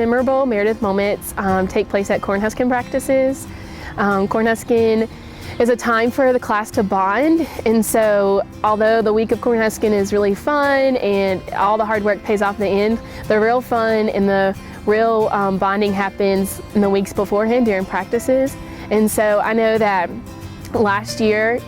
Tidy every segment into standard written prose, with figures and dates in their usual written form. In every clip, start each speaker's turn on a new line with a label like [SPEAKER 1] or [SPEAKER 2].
[SPEAKER 1] memorable Meredith moments take place at Cornhuskin practices. Cornhuskin is a time for the class to bond, and so although the week of Cornhuskin is really fun and all the hard work pays off in the end, the real fun and the real bonding happens in the weeks beforehand during practices. And so I know that last year,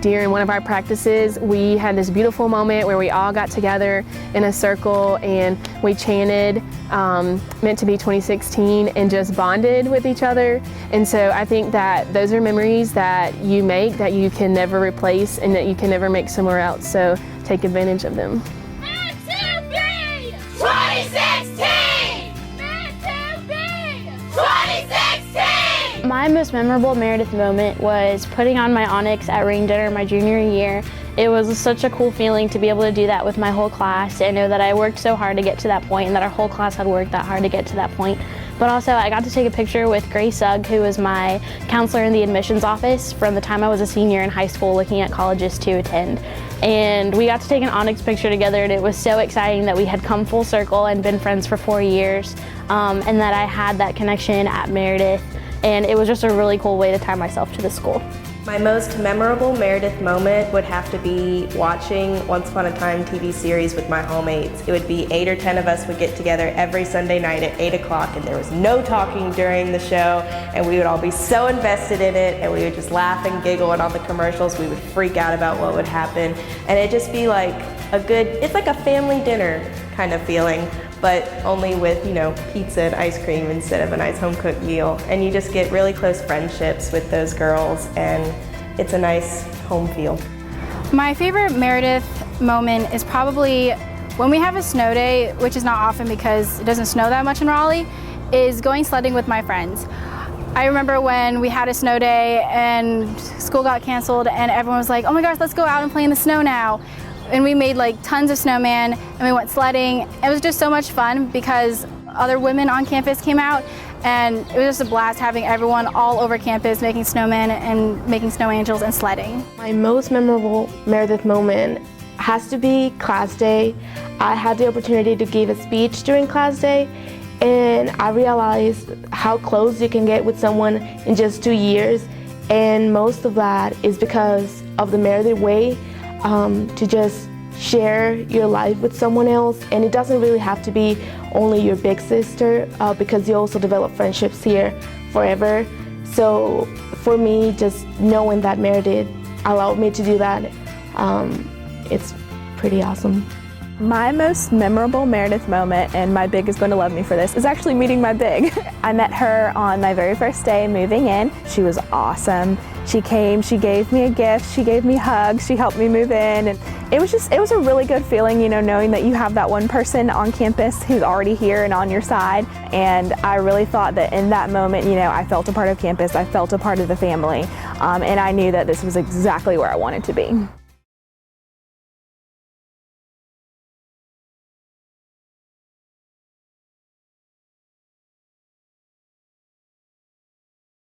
[SPEAKER 1] during one of our practices, we had this beautiful moment where we all got together in a circle and we chanted Meant to Be 2016 and just bonded with each other. And so I think that those are memories that you make that you can never replace and that you can never make somewhere else. So take advantage of them.
[SPEAKER 2] Meant to Be 2016! Meant to Be 2016!
[SPEAKER 3] My most memorable Meredith moment was putting on my onyx at ring dinner my junior year. It was such a cool feeling to be able to do that with my whole class and know that I worked so hard to get to that point and that our whole class had worked that hard to get to that point. But also I got to take a picture with Grace Sugg, who was my counselor in the admissions office from the time I was a senior in high school looking at colleges to attend. And we got to take an onyx picture together, and it was so exciting that we had come full circle and been friends for 4 years, and that I had that connection at Meredith. And it was just a really cool way to tie myself to the school.
[SPEAKER 4] My most memorable Meredith moment would have to be watching Once Upon a Time TV series with my homemates. It would be 8 or 10 of us would get together every Sunday night at 8 o'clock, and there was no talking during the show, and we would all be so invested in it, and we would just laugh and giggle, and on the commercials we would freak out about what would happen, and it'd just be like it's like a family dinner kind of feeling, but only with, pizza and ice cream instead of a nice home-cooked meal. And you just get really close friendships with those girls, and it's a nice home feel.
[SPEAKER 5] My favorite Meredith moment is probably when we have a snow day, which is not often because it doesn't snow that much in Raleigh, is going sledding with my friends. I remember when we had a snow day and school got canceled and everyone was like, oh my gosh, let's go out and play in the snow now. And we made tons of snowmen and we went sledding. It was just so much fun because other women on campus came out, and it was just a blast having everyone all over campus making snowmen and making snow angels and sledding.
[SPEAKER 6] My most memorable Meredith moment has to be class day. I had the opportunity to give a speech during class day, and I realized how close you can get with someone in just 2 years, and most of that is because of the Meredith way. To just share your life with someone else, and it doesn't really have to be only your big sister, because you also develop friendships here forever. So for me, just knowing that Meredith allowed me to do that, it's pretty awesome.
[SPEAKER 7] My most memorable Meredith moment, and my big is going to love me for this, is actually meeting my big. I met her on my very first day moving in. She was awesome. She came, she gave me a gift, she gave me hugs, she helped me move in, and it was a really good feeling, knowing that you have that one person on campus who's already here and on your side. And I really thought that in that moment, I felt a part of campus, I felt a part of the family, and I knew that this was exactly where I wanted to be.